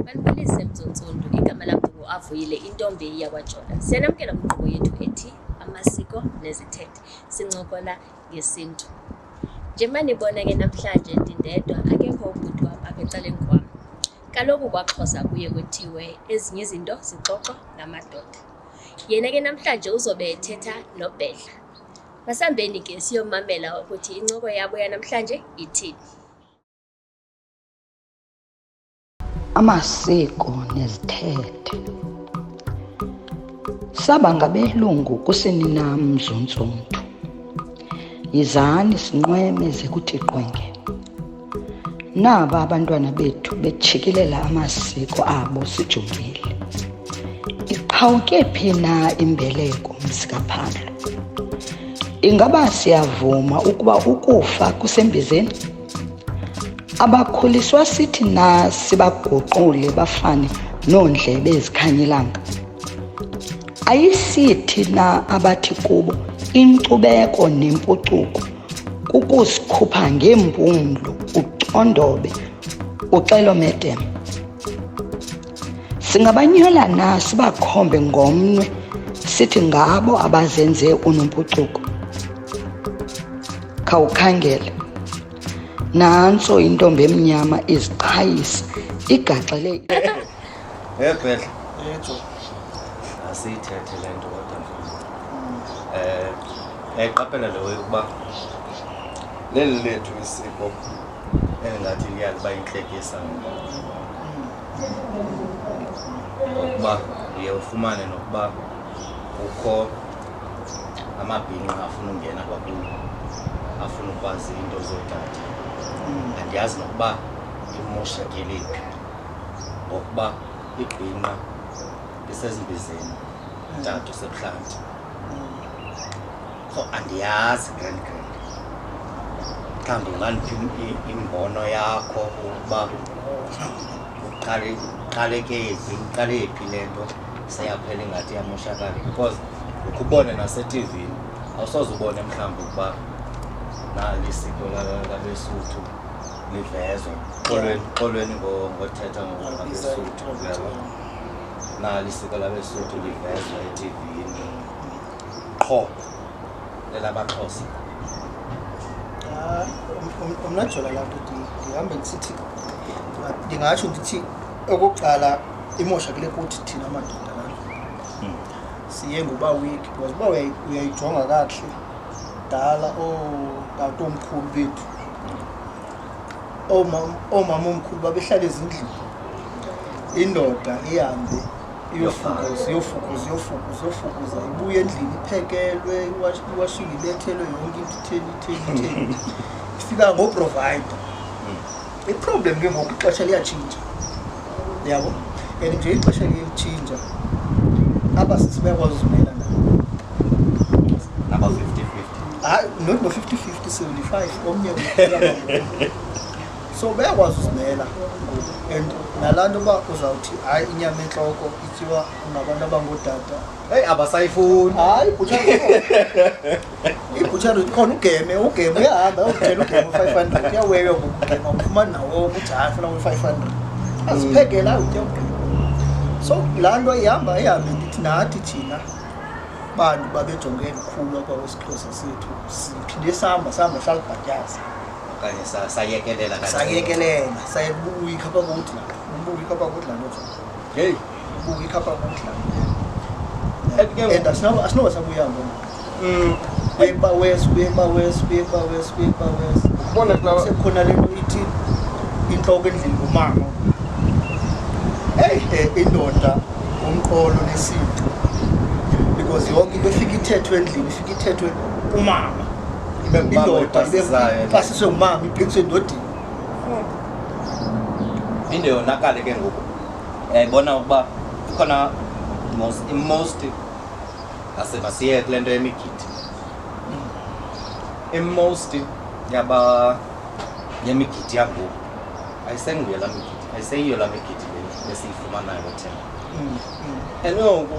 Balibonise Mtsontsonto, igama lami ngu-Avuyile, intombi yakwaJola. Siyanamukela kwinkqubo yethu ethi amasiko nezithethe, sincokola ngesintu. Njengoba nibona ke namhlanje ndindedwa, akekho ubhuti wam apha ecaleni kwam. Kaloku kwaXhosa kuye kuthiwe ezinye izinto zixoxwa ngamadoda. Yena ke namhlanje uzobe ethetha noBhedla. Masihambeni ke siyomamela ukuthi incoko yabo yanamhlanje ithini. Amasiko nezithethe. Saba ngabelungu kusenina Mzontsonto. Yizani sinqweme ze kuthi qwenge. Naba abantwana bethu bechikilela amasiko abo sijongile. Iqhawuke phi na imbeleko msikaPhandlo? Ingaba siyavuma ukuba ukufa kusembizeni? Abakhuliswa sithi na sibaguqule bafane noondlebe ezikhanyilanga? Ayisithi na abathi kubo inkcubeko nempucuko kukusikhupha ngempumlo ucondobe uxelomedem? Singabanyola na sibakhombe ngomnwe sithi ngabo abazenze unompucuko? Khawukhangele, nantso intombi emnyama iziqhayisa igaxele. Bhedla. Asiyithethe le nto kodwa yayiqaphela le ukuba leli lethu isiko engathi liyakuba intlekisa ukuba uye ufumane nokuba kukho amabhinqa afuna ungena kwakulo, afuna ukwazi into zootata. Andiyazi nokuba imoshakele phi ngokuba ibhinqa lisezimbizeni, tata usebuhlanti. So andiyazi grand mhlawumbi unganiphi imbono yakho ukuba uqale phi le nto seyaphela ingathi yamoshakala, because ukubone naseTV awusoze ubone mhlawumbi ukuba nali isiko labeSuthu livezwa xolweni ngothetha ngabeSuthu, nali isiko labeSuthu livezwa eTV-ni qho lelabaXhosa. Mna Jola laa nto ndihambe ndisithi ndingatsho ndithi okokuqala imoshakele kuthi thina amadoda laa siye ngoba weak, because uba uyayijonga kakuhle dala ootatomkhulu bethu, oomama omkhulu babehlala ezindlini, indoda ihambe iyofukuza ibuye endlini iphekelwe, iwashile ilethelwe yonke into itheni ifika ngoprovider. Iproblem ke ngoku ixesha liyatshintsha, yabo, and nje ixesha liyetshintsha apha sisibekwazi uzimela naba 50-50. hayi not no 50-50, 75 omnye so bayakwazi uzimela. And nalaa nto uba uzawuthi hayi inyama entloko ityiwa ngabantu abangootata, Heyi abasayifuni. hayi ibhutshari khona ugeme uyahamba uyokutshela ugeme 500 uyawewe ngokugema ufumane nawo ukuthi hayi funa 500 aziphekela utya ugeme. So laa nto ihambe ndithi nathi thina bantu babejonge likhulu apha kwesiXhosa sethu siphinde sihamba hlala bhatyaza okanye sayekelela sayebuya apha kuthi laa nto heyi buya apha kuthi laa nto. And asinoba sabuyanga uba west sekhona le nto ithi intloko endlini ngumama. Indoda umqolo nesintu, because yonke into efika ithethwe endlini ifika ithethwe umama, indoda ipasiswe ngumama ibhekiswe endodeni. into yonakale ke ngoku yayibona ukuba ikhona most masiye kule nto yemigidi. Most yemigidi yangoku ayisenguyo laa migidi, ayiseyiyo laa migidi lesiyifumanayo thina. And ngoku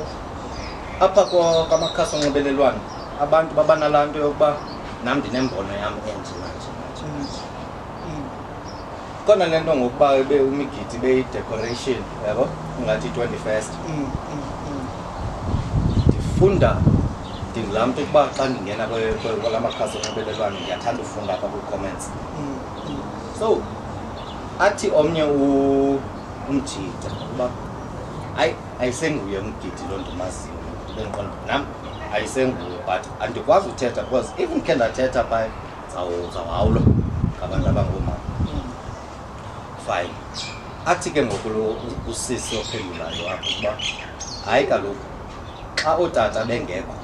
apha kwamakhasi onxibelelwano abantu babanalaa nto yokuba nam ndinembono yam enje nanje. khona lento ngokuba imigidi beyi-decoration yabo ungathi 21st ndifunda ndingulaa mntu ukuba xa ndingena kwala makhasi onxibelelwano ndiyathanda ufunda apha kwi-comments so athi omnye umjita ukuba hayi ayisenguye umgidi loo nto maziyo bendiqonda nam ayisenguye but andikwazi uthetha because even khe ndathetha phaya zawawulwa ngabantu abangoomama fine athi ke ngoku usisi ophendulayo apho ukuba hayi kaloku xa ootata bengekho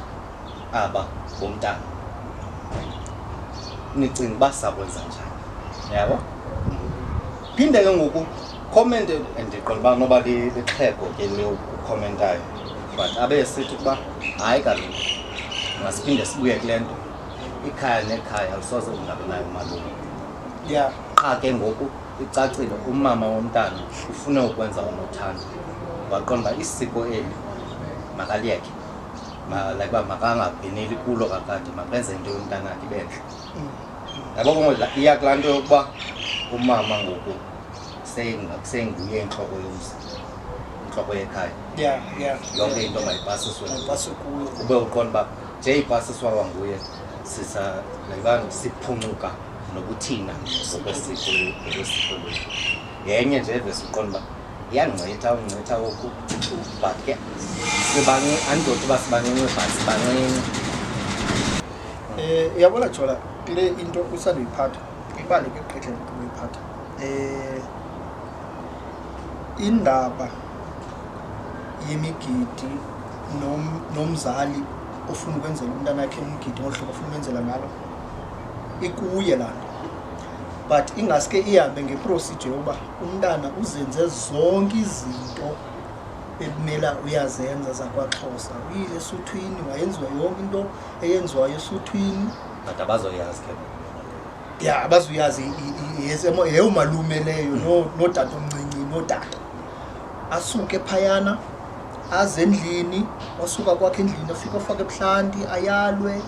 aba bomntana nicinga uba sakwenza njani yabo phinde ke ngoku comment ndiqonda uba noba lixhego ke le ukhomentayo but abe sithi ukuba hayi kaloku masiphinde sibuye kule nto ikhaya nekhaya alisoze ungabi nayo umalume qha ke ngoku icacile umama womntana ufune ukwenza unothando waqonda uba isiko eli makaliyeke like uba makangabheneli kulo kakade makenze into yomntana akhe ibentle yabo ngoba iya kulaa nto yokuba umama ngoku senguye intloko yomzi intloko yekhaya yonke into mayipasiswe ube uqonda uba nje ipasiswa wanguye siphuncuka nokuthina ngokwesiko lwethu yenye nje evese uqonda uba iyancitha oku but ke andidothi uba sibancinci but sibancinci yabona Jola le into usandoyiphatha ibaluleke gqitha ukuyiphatha indaba yemigidi nomzali ofuna ukwenzela umntana wakhe umgidi ngohlobo ofuna ukwenzela ngalo ikuye laa nto but ingaske ihambe ngeprocedure yokuba umntana uzenze zonke izinto ekumela uyazenza zakwaXhosa uyile esuthwini wayenziwa yonke into eyenziwayo esuthwini but abazoyazi ke abazuyazi yeyumalume leyo notata omncinci notata asuke phayana aze endlini wasuka kwakhe endlini afike afake ebuhlanti ayalwe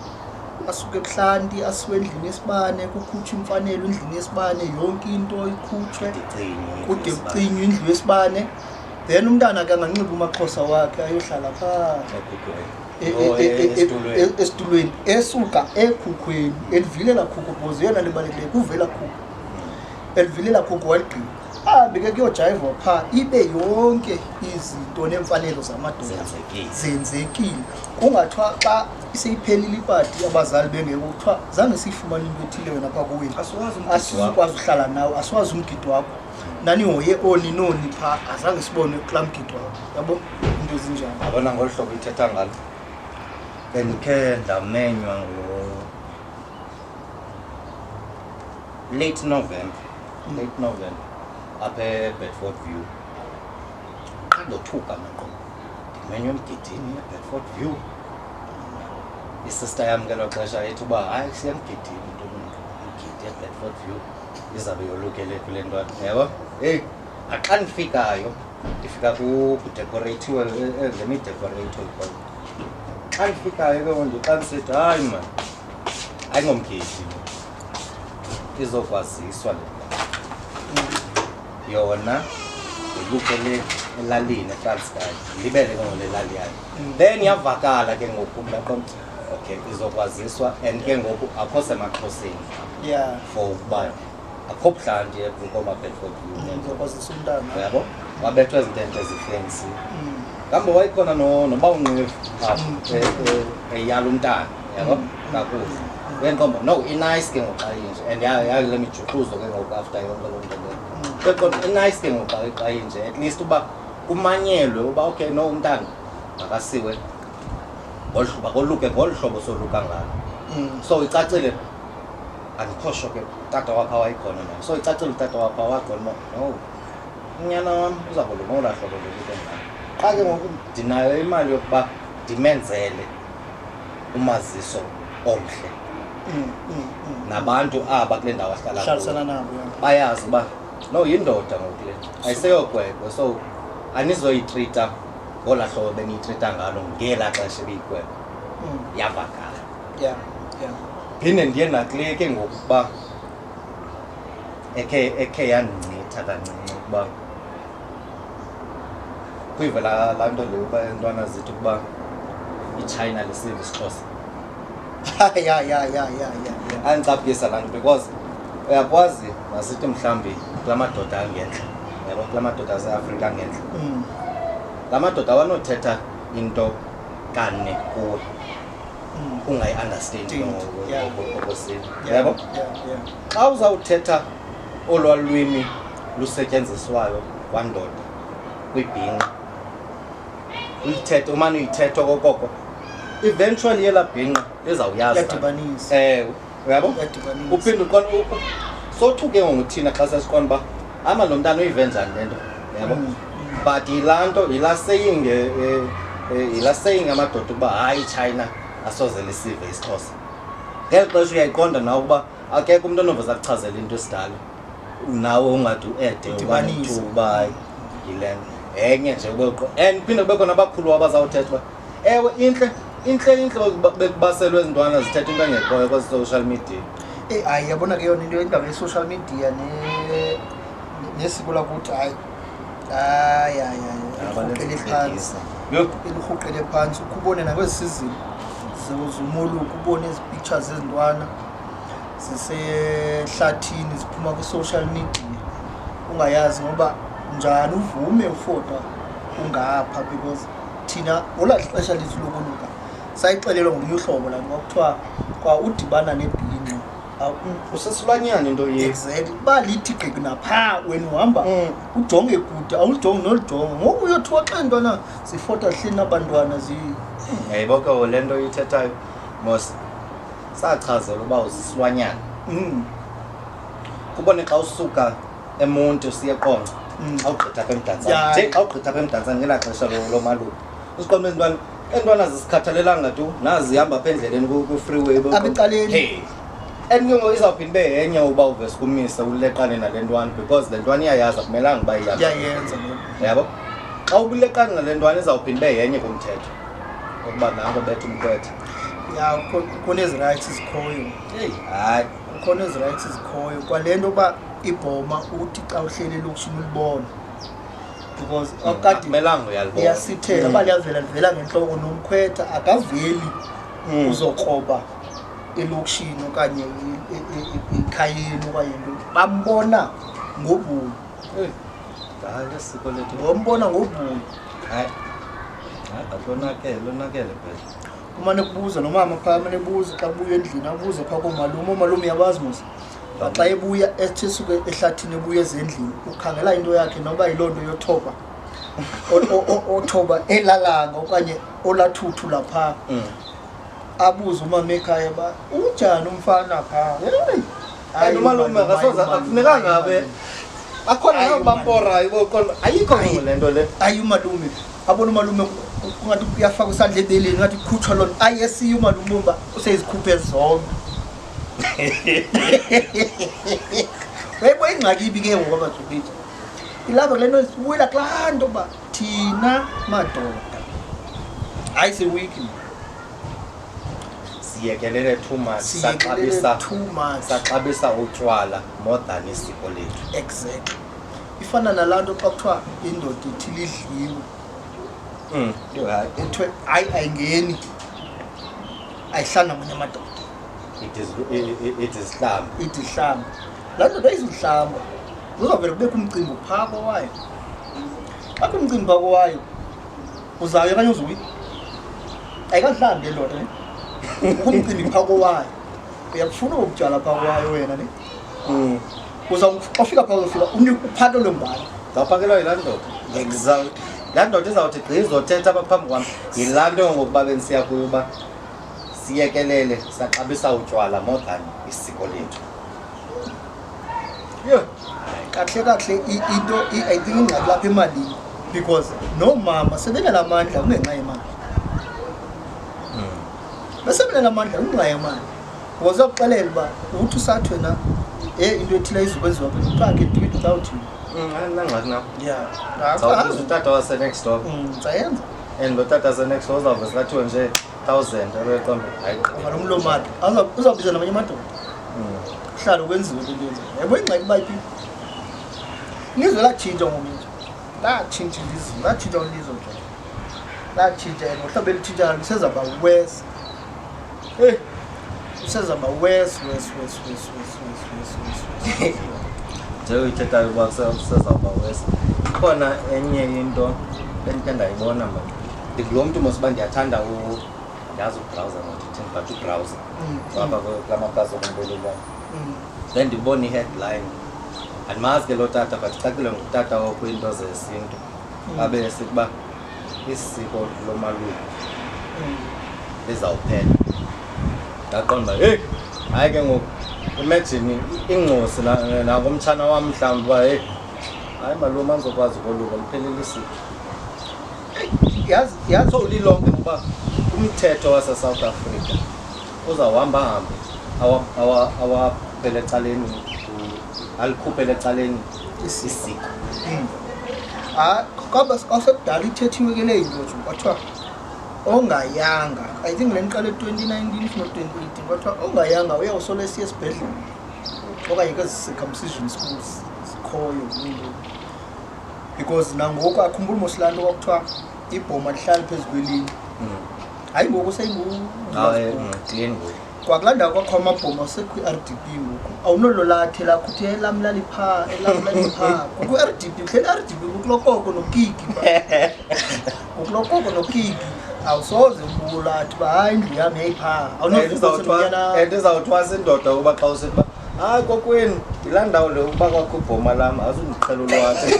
asuke ebuhlanti asiwe endlini yesibane kukhutshwa imfanelo endlini yesibane yonke into ikhutshwe kude kucinywe indlu yesibane then umntana ke anganxiba umaXhosa wakhe ayohlala phaa esitulweni esuka ekhukhweni elivilela khukhu because yona libalekile kuvela khukhu elivilela khukhu waligqiba beke kuyojayiva phaa ibe yonke izinto nemfanelo zamadoda zenzekile kungathiwa xa iseyiphelile ipati abazali bengeko kuthiwa zange siyifumane into ethile wena phaa kuwenu asikwazi uhlala nawe asiwazi umgidi wakho nanihoye noni phaa azange sibone kulaa mgidi wakho yabo into ezinjani abona ngolu hlobo ithetha ngalo bendikhe ndamenywa late November apha eBedford View xa ndothuka maqo ndimenywe emgidini eBedford View isister yam ngelo xesha ethi uba hayi siyemgidini umgidi eBedford View izabe yolukele kule nto yabo heyi xa ndifikayo ndifika kudekoreyithiwe lemidekoreyitho ikhoyo xa ndifikayo ke ngoku xa ndisithi hayi man ayingomgidi izokwaziswa le yona ilukele elalini eTranskei libele ke ngole lali yakhe then yavakala ke ngoku mntaqo okay izokwaziswa and ke ngoku akho semaXhoseni for ukuba akho buhlanti eBukoma Bedford View ngizokwazisa umntana yabo wabethwa izintente ezifensi kambe wayikhona noba unqevu eyala umntana yabo kakuhle wenkomba no inice ke ngoku xa inje and yale mijuxuzo ke ngoku after yonke loo nto leyo kodwa inice ke ngoku xa inje at least uba kumanyelwe uba okay no umntana makasiwe ngolu hlobo koluke ngolu hlobo soluka ngalo so icacile andikho sho ke tata wapha wayikhona nayo so icacile utata wapha waqona no unyana wam uzakuluka ngolaa hlobo loluke ngalo xa ke ngoku ndinayo imali yokuba ndimenzele umaziso omhle nabantu aba kule ndawo ahlala nabo bayazi uba no yindoda ngoku le ayiseyogwegwe so anizoyitrita ngolaa hlobo beniyitrita ngalo ngelaa xesha ebiyigwegwe yavakala phinde ndiye nakule ke ngoku uba ekhe yandincitha kancinci ukuba kuyivela laa nto leyo uba intwana zithi ukuba iChina lisive isiXhosa. ya Andicaphukisa laa nto because uyakwazi masithi mhlawumbi kula madoda angentla yabo kula madoda aseAfrika angentla la madoda awanothetha into kane kuwe ungayi-understandi ngokwesini yabo. Xa uzawuthetha olwa lwimi lusetyenziswayo kwandoda kwibhinqa uyithethe umane uyithetha okokoko eventually yela bhinqa izawuyazi uyabo uphinde uqonda sothi ke ngoku thina xa sesiqonda uba ama lo mntana uyive njani le nto yabo but yilaa nto yilaa saying amadoda ukuba hayi iChina asoze lisive isiXhosa. Ngeli xesha uyayiqonda nawe ukuba akekho umntu onoveza kuchazela into esidala nawe ungade uede uba yile nto enye nje and phinde kube khona abakhulu abazawuthetha uba ewe intle bekubaselwe ezintwana zithetha into engekhoyo kwezi-social media. Hayi yabona ke yona into indaba ye-social media nesiko lakuthi hayi ilirhuqele phantsi ukubone nakwezi sizini zomoluku ubone ezi pictures ezintwana zisehlathini ziphuma kwi-social media ungayazi ngoba njani uvume ufota ungapha because thina olaa xesha lethu lokoluka sayixelelwa ngolunye uhlobo la kwakuthiwa kwa udibana nebhinqa usesilwanyana into exactly uba lithi gqigi naphaa wena uhamba ujonge kude awulijongi nolijonga ngoku uyothiwa xa ntwana zifota hlini abantwana yayibo ke le nto ithethayo mos sachazela uba usisilwanyana kubone xa usuka eMonti usiye eQonce xa ugqitha apha eMdantsane nje xa ugqitha apha eMdantsane ngelaa xesha lomaluko usiqonda entwana zisikhathalelanga tu nazihamba apha endleleni kwi-freeway abecaleni and ke ngoku izawuphinde ibe yenye uba uvese kumise uleqane nale ntwana because le ntwana iyayazi akumelanga uba iyayenza yabo. Xa ubuleqane nale ntwana izawuphinde ibe yenye kumthetho ukuba nango betha umkhwetha kukhona ezi rights zikhoyo hayi kukhona ezi rights zikhoyo kwale nto uba ibhoma uthi xa uhleli elokishini ulibona because akade akumelanga uyalibona iyasithela uba livela ngentloko nomkhwetha akaveli uzokroba elokishini okanye ekhayeni okanye nto bambona ngobuyo esiko lethu ngombona ngobuyo hayi lonakele phela umane kubuza nomama phaa mane buza xa kubuya endlini abuze phaa koomalume uyabazi mos xa ebuya ethe suke ehlathini ebuya ezendlini ukhangela into yakhe noba yiloo nto yothoba othoba elalanga okanye olathuthu laphaa abuze umama ekhaya ba unjani umfana phaa hayi umalume akufunekanga ngabe akhona nabamporayo boqonda ayikho le nto le ayi umalume abona umalume ungathi uyafaka isandla ebeleni ngathi kukhutshwa lona ayesiye umalume uba usezikhuphe zonke weyibo ingxaki ibi ke ngoku abazukitha ilapha kule nto sibuyela kulaa nto uba thina madoda hayi sewiki siyekelele too much saxabisa utywala more than isiko lethu. Exactly ifana nalaa nto xa kuthiwa indoda ithile idliwe ethiwe hayi ayingeni ayihlanga namanye amadoda it is hlamba laa ndoda ayizuhlamba uzawuvele kubekho umcimbi phaa kowayo akho umcimbi phaa kowayo uzawuye okanye uzuyi ayikahlambi le ndoda umcimbi phaa kowayo uyakufuna ukutyala phaa kowayo wena ne uzawufika phaa uzofika uphakelwe mbala zawuphakelwa yilaa ndoda laa ndoda izawuthi gqi izothetha apha phambi kwam yilaa nto ngokuba bendisiya kuyo uba siyekelele saxabisa utywala more than isiko lethu. Kahle into I think ingxaki lapha emalini because nomama sebenamandla kungenxa yemali besebenamandla kungenxa yemali because akuxelela uba uthi usathi wena into ethile izokwenziwa kuthiwa ke do it without you nangxaki nam zawubiza utata wase-next door zayenza and lo tata wase-next door uzawuvese kathiwe nje 1000 abeqombe hayi lo mlomati uzawubiza namanye amadoda kuhlala kwenziwe le nto yenzayo yabo ingxaki bayiphi ilizwe latshintsha ngomenje latshintsha ilizwe latshintsha ilizwe nje latshintsha ngohlobo elitshintshayo lisezaba worse usezaba worse nje uyithethayo uba kusezaba worse khona enye into endike ndayibona mna ndikulo mntu mos uba ndiyathanda ndiyazi ubrowser ngothithini but ubrowser apha kulamakhasi okunxibelelwano then ndibona i-headline andimazi ke loo tata but cacile ngutata okwiinto zesintu abe esithi uba isiko lomaluko lizawuphela ndaqonda uba heyi hayi ke ngoku imagine ingcosi nangomtshana wam mhlawumbi uba heyi hayi malume andizokwazi ukoluka liphelile isiko yazi so lilonke ngoba umthetho wase-South Africa uzawuhamba hambe awaphele ecaleni alikhuphele ecaleni isiko kodwa kwasekudala ithethiwe ke leyo nto nje kwathiwa ongayanga I think le nqale 2019 if not 2018 kwathiwa ongayanga uyawusola esiye esibhedlela okanye kwezi-circumcision schools zikhoyo into because nangoku akhumbula mosilanto kwakuthiwa ibhoma lihlala phezu kwelinye hayi ngoku clean kwakulanda kwakho amabhoma asekwi-RDP ngoku awunololathe lakho uthi elam laliphaa kukwi-RDP kuhleli i-RDP kukulokoko nokiki kukulokoko nokiki awusoze mbulathi uba hayi indlu yam yayiphaa ndizawuthwasa indoda ukuba xa usithi uba hayi kokwenu yilaa ndawo le uba kwakho ibhoma lam azundiqhela ulwathe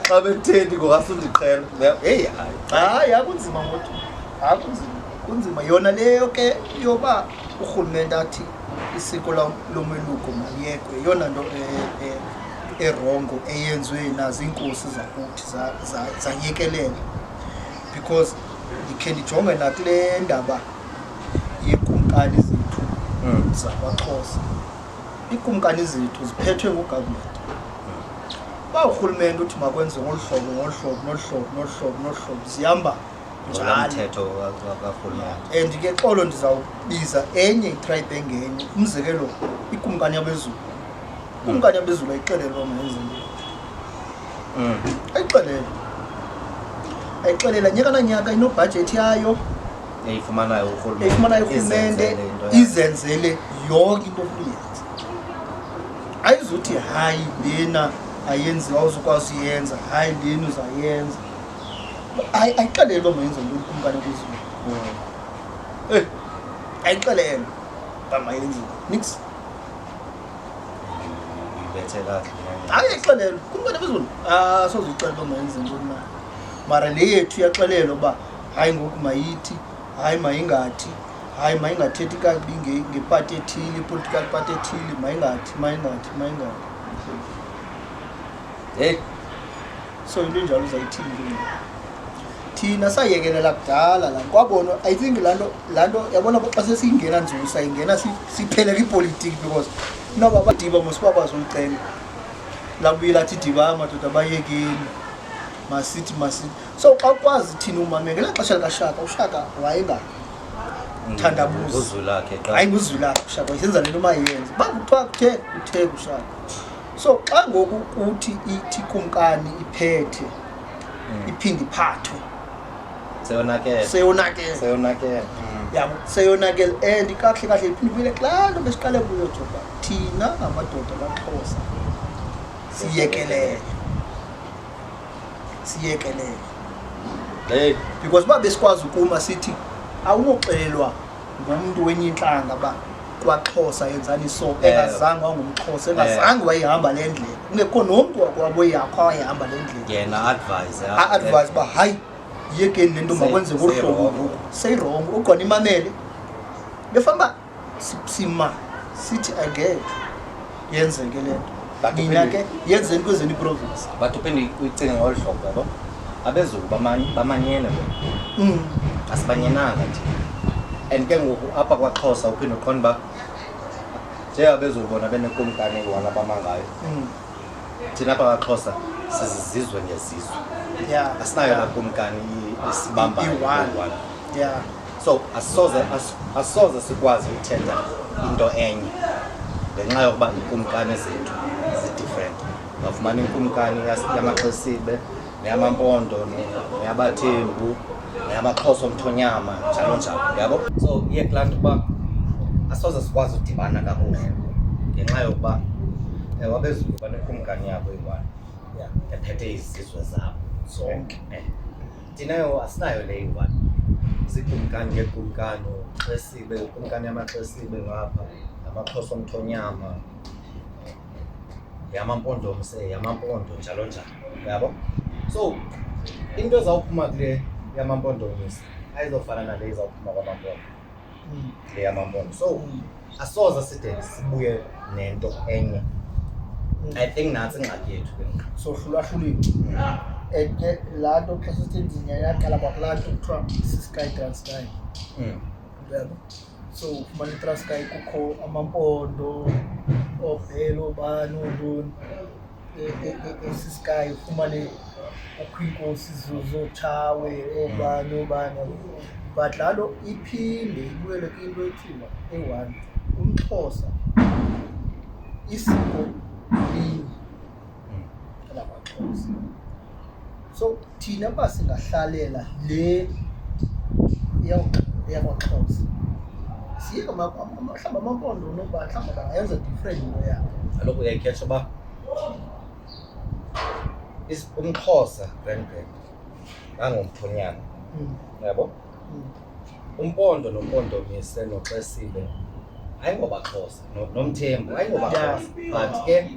xa bekuthendi ngokasundiqhela heyi hayi akunzima ngothi kunzima yona leyo ke yoba urhulumente athi isiko lomeluko maliyekwe yona nto erongo eyenziwe nazo iinkosi zakuthi zayekelela because ndikhe ndijonge nakule ndaba yeekumkani zethu zakwaXhosa iikumkani zethu ziphethwe ngugavumenti uba urhulumente uthi makwenze ngolu hlobo zihamba mthetho karhulumente and ke xolo ndizawubiza enye itribe engenye umzekelo ikumkani yabezulu ikumkani yabezulu ayixelelwa mayenzinto ayixelela nyaka nanyaka inobhajethi yayo eyifumanayo urhulumente izenzele yonke into ofuyenza ayizuthi hayi lena ayenziwa awuzukwazi uyenza hayi lena uzayenza ayixelele uba mayenza ntoni kumkani kwezulu ayixelele uba mayenziwa nix hayi ayixelele kumkani kwezulu sozuyixelela uba mayenze ntoni na mara le yethu iyaxelela uba hayi ngoku mayithi hayi mayingathi hayi mayingathethi kakubi ngepati ethile i-political party ethile mayingathi heyi so into enjalo uzayithini thina sayekelela kudala la kwabona I think laa nto yabona xa sesiyingena nzulu sayingena siphele kwipolitiki because noba badiba mosibakwazi ulicela labuye lathi diba amadoda abayekeni masithi so xa ukwazi thina umame ngelaa xesha likashaka ushaka wayengathandabuzi hayi nguzwilakhe ushaka wayesenza le nto mayenze uba kuthiwa kuthe kushaka so xa ngoku kuthi ithi kumkani iphethe iphinde iphathwe seyonakele yabo seyonakele and kahle iphinde ibuyele kulaa nto besiqale kuyo joba thina amadoda kaXhosa siyekelele because uba besikwazi ukuma sithi awunoxelelwa ngumntu wenye intlanga uba kwaXhosa yenzani so engazange wangumXhosa engazange wayihamba le ndlela kungekho nomntu wakwabo yakho wayihamba le ndlela yena advise uba hayi yekeni le nto makwenze ngolu hlobo ngoku seyirongo ugona imamele befamba sima sithi angeke yenzeke le nto nina ke yenzeni kwezeni iprovince but uphinde uyicinge ngolu hlobo yabo abezulu bamanyene bona asibanyenanga nje and ke ngoku apha kwaXhosa uphinde uqonda uba njengabezulu bona benekumkani eyi-1 abamangayo thina apha kwaXhosa sizizizwe ngezizwe asinayo laa kumkani isibambayo yeah so asoze sikwazi uthetha into enye ngenxa yokuba iinkumkani zethu zi-different. Ungafumana inkumkani yamaXesibe neyamampondo neyabaThembu neyamaXhosa omthonyama njalo njalo, yabo. So iye kulaa nto uba asoze sikwazi udibana kakuhle ngenxa yokuba wabeZulu banenkumkani yabo eyi-one ephethe izizwe zabo zonke. Thinayo asinayo le eyi-one, zikumkani ngekumkani, Xesibe, ikumkani yamaXesibe ngapha, yamaXhosa omthonyama, yamampondomise, yamampondo njalo njalo, yabo. So into ezawuphuma kule yamampondomise ayizofana nale izawuphuma kwamampondo, le yamampondo. So asoze side sibuye nento enye. I think nantsi ingxaki yethu ke ngoku. sohlulahlulile laa nto xa sisithi yaqala kwakulaa nto kuthiwa sisky Transkei. Yabo. So ufumana iTranskei kukho amampondo, oVelo, obani, ontoni. eSisky ufumane kukho iinkosi zooTshawe, obani. But laa nto iphinde ibuyele kwinto ethiwa eyi-one, umXhosa isiko linye elakwaXhosa. So thina uba singahlalela le yakwaXhosa, siyeke mhlawumbi amampondo noba mhlawumbi bangayenza different into yabo. Kaloku uyayikhetsha uba umXhosa grandparent ngangumthonyama, yabo. Umpondo nompondomise noXesibe ayingobaXhosa, noMthembu ayingobaXhosa, but ke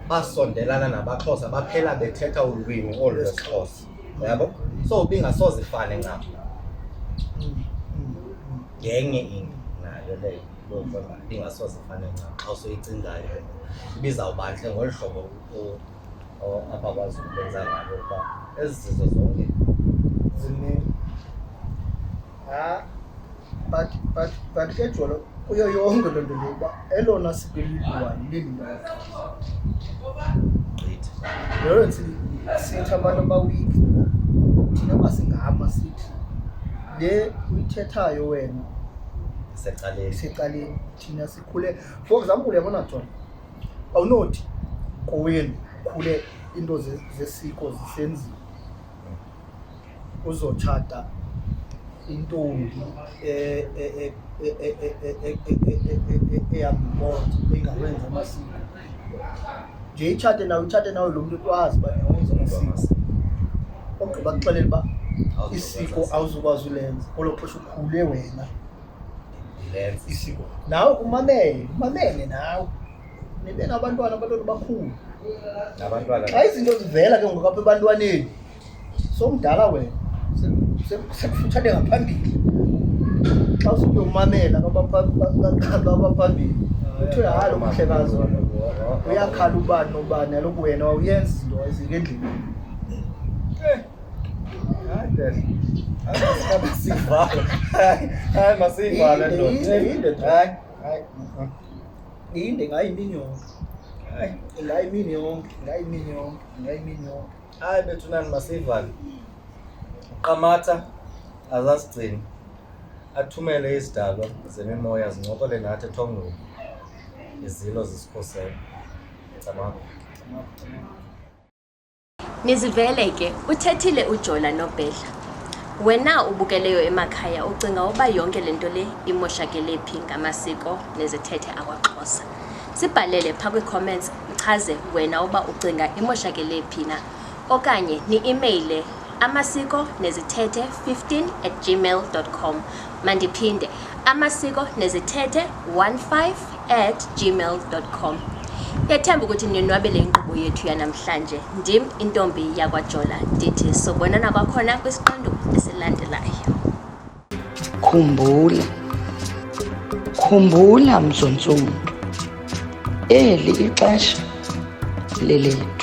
basondelana nabaXhosa baphela bethetha ulwimi olu lwesiXhosa, yabo. So bingasoze ifane ncam ngenye into nayo leyo lokuba ingasoze ifane ncam xa usoyicingayo ibizawubantle ngolu hlobo apha kwaZulu benza ngalo ukuba ezi zizwe zonke but ke Jolo kuyo yonke loo nto leyo uba elona siko eliyi-one lelilakwaXhosa. gqithi. Leyo sithi abantu abawiki thina basingama sithi le uyithethayo wena secaleni thina sikhule. For example, uyabona Jolo, awunothi kowenu khule into zesiko zisenziwa uzotshata intombi ehamba imonto engawenza amasiko nje itshate nawe lo muntu ukwazi uba yawenza amasiko, ogqiba kuxelela uba isiko awuzukwazi ulenza olo xesha ukhule wena isiko. Nawe umamele nawe nibe nabantwana bakhulu. Xa izinto zivela ke ngoku apha ebantwaneni somdala wena sekufutshane ngaphambili. Xa usuyomamela kwabaphambili kuthiwe hayi lo mhlekazi uyakhala ubani nobani, kaloku wena wawuyenza izinto ezike endleleni. Inde ngayimini yonke. Ngayimini yonke. Hayi bethunani masivale. Uqamatha azasigcini athumele izidalwa zemimoya zincokole nathi ethongweni, izilo zisikhosela. Tsamako. Nizivele ke uthethile uJola noBhedla. Wena ubukeleyo emakhaya ucinga uba yonke lento le imoshakele phi ngamasiko nezithethe akwaXhosa? Sibhalele phaa kwi-comments uchaze wena uba ucinga imoshakele phi na, okanye ni-emaile amasiko nezithethe 15@gmail.com. Mandiphinde amasiko nezithethe 15@gmail.com. Yathemba ukuthi ninwabele inkqubo yethu yanamhlanje. Ndim intombi yakwaJola, ndithi sobonana kwakhona kwisiqendu esilandelayo. Khumbula mzontsundu, eli ixesha lelethu.